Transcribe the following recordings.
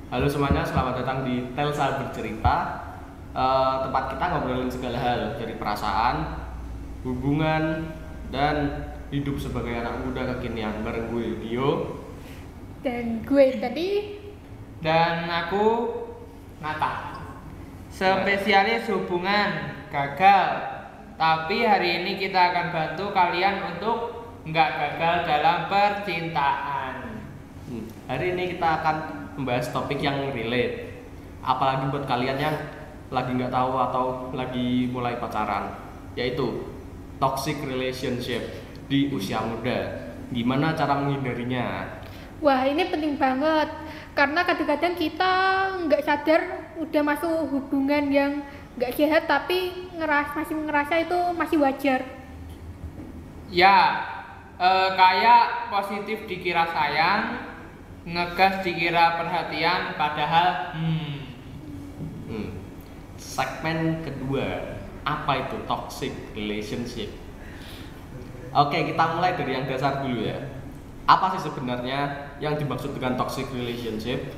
Halo semuanya, selamat datang di Telsa Bercerita. Tempat kita ngobrolin segala hal dari perasaan, hubungan, dan hidup sebagai anak muda kekinian bareng gue Dio. Dan gue tadi Dan aku Nata, spesialis hubungan gagal. Tapi hari ini kita akan bantu kalian untuk nggak gagal dalam percintaan. Hari ini kita akan membahas topik yang relate, apalagi buat kalian yang lagi nggak tahu atau lagi mulai pacaran, yaitu toxic relationship di usia muda. Gimana cara menghindarinya? wah ini penting banget karena kadang-kadang kita nggak sadar udah masuk hubungan yang nggak sehat tapi masih ngerasa itu masih wajar. Ya, kayak positif dikira sayang, ngegas dikira perhatian, padahal Segmen kedua, apa itu toxic relationship? Oke, kita mulai dari yang dasar dulu ya. Apa sih sebenarnya yang dimaksud dengan toxic relationship?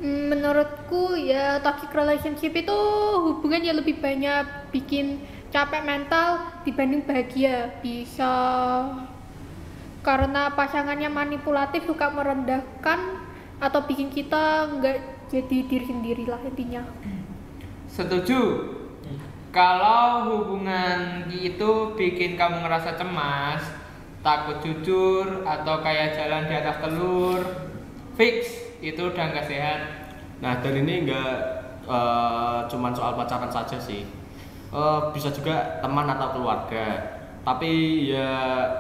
Menurutku ya toxic relationship itu hubungan yang lebih banyak bikin capek mental dibanding bahagia. Bisa karena pasangannya manipulatif, suka merendahkan atau bikin kita nggak jadi diri sendiri lah intinya. setuju. Kalau hubungan itu bikin kamu ngerasa cemas, takut jujur, atau kayak jalan di atas telur, fix itu udah nggak sehat. Nah, dan ini nggak cuman soal pacaran saja sih. Bisa juga teman atau keluarga. Tapi ya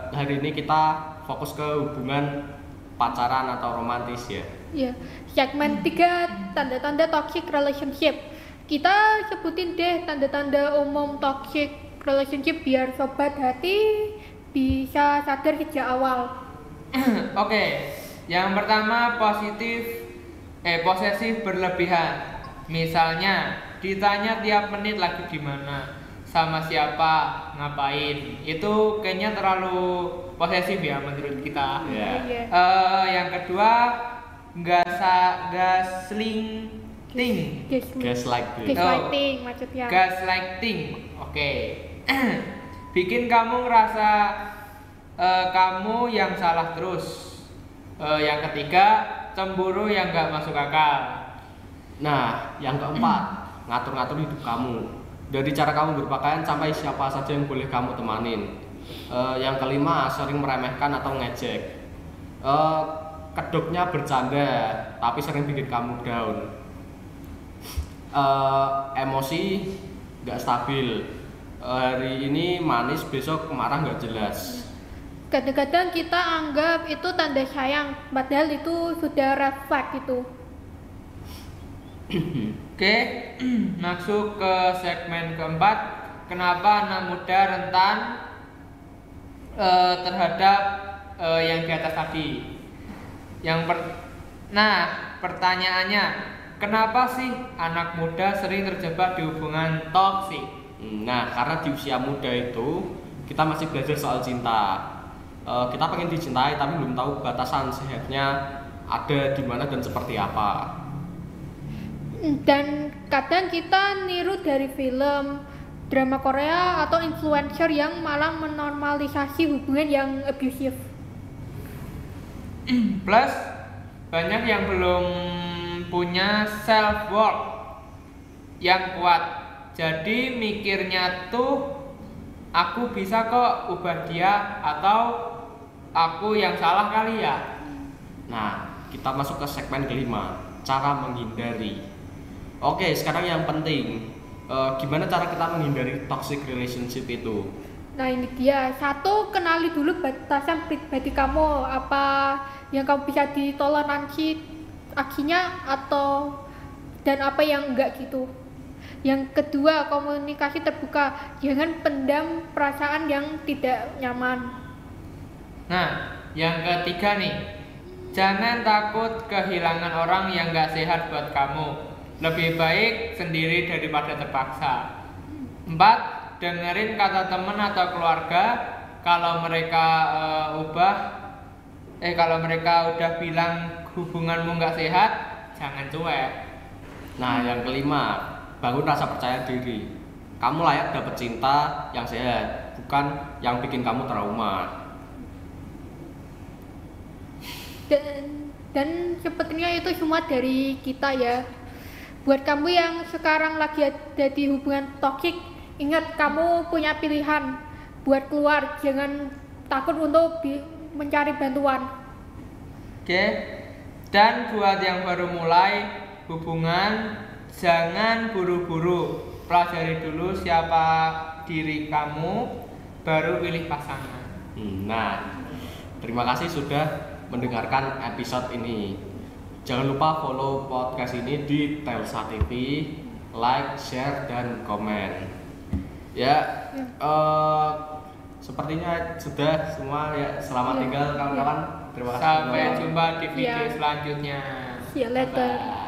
hari ini kita fokus ke hubungan pacaran atau romantis ya. Ya, segmen 3 tanda-tanda toxic relationship. Kita sebutin deh tanda-tanda umum toxic relationship biar sobat hati bisa sadar sejak awal. Oke, yang pertama posesif berlebihan. Misalnya ditanya tiap menit lagi di mana, sama siapa, ngapain. Itu kayaknya terlalu posesif ya menurut kita. Ya. Iya. Yang kedua, gaslighting. Gaslighting maksudnya. Gaslighting, oke. Bikin kamu ngerasa kamu yang salah terus. Yang ketiga, cemburu yang gak masuk akal. Nah, yang keempat, ngatur-ngatur hidup kamu. Dari cara kamu berpakaian sampai siapa saja yang boleh kamu temanin. Yang kelima, sering meremehkan atau ngejek. Kedoknya bercanda, tapi sering bikin kamu down. Emosi nggak stabil. Hari ini manis, besok marah nggak jelas. Kadang-kadang kita anggap itu tanda sayang, padahal itu sudah red flag itu. Oke, masuk ke segmen keempat. Kenapa anak muda rentan terhadap yang di atas tadi? Nah, pertanyaannya, kenapa sih anak muda sering terjebak di hubungan toksik? Nah, karena di usia muda itu kita masih belajar soal cinta. Kita pengen dicintai tapi belum tahu batasan sehatnya ada di mana dan seperti apa. Dan kadang kita niru dari film, drama Korea atau influencer yang malah menormalisasi hubungan yang abusive. Plus, banyak yang belum punya self worth yang kuat. Jadi mikirnya tuh aku bisa kok ubah dia atau aku yang salah kali ya. Nah, kita masuk ke segmen kelima, cara menghindari. Oke, sekarang yang penting, gimana cara kita menghindari toxic relationship itu? Nah ini dia, satu, kenali dulu batasan pribadi kamu, apa yang kamu bisa ditoleransi aksinya atau dan apa yang enggak gitu. Yang kedua, komunikasi terbuka, jangan pendam perasaan yang tidak nyaman. Nah, yang ketiga nih, jangan takut kehilangan orang yang gak sehat buat kamu. Lebih baik sendiri daripada terpaksa. 4. Dengerin kata teman atau keluarga. Kalau mereka kalau mereka udah bilang hubunganmu gak sehat, jangan cuek. Nah, yang kelima, bangun rasa percaya diri. Kamu layak dapat cinta yang sehat, bukan yang bikin kamu trauma. Dan sepertinya itu semua dari kita ya. Buat kamu yang sekarang lagi ada di hubungan toksik, ingat kamu punya pilihan buat keluar, jangan takut untuk mencari bantuan. Oke. Dan buat yang baru mulai hubungan, jangan buru-buru. Pelajari dulu siapa diri kamu, baru pilih pasangan. Nah, terima kasih sudah mendengarkan episode ini. Jangan lupa follow podcast ini di Telsa TV, like, share, dan komen. Ya, sepertinya sudah semua ya. Selamat tinggal kawan-kawan. Terima kasih. Sampai jumpa di video Ya. selanjutnya. See you later. Bye.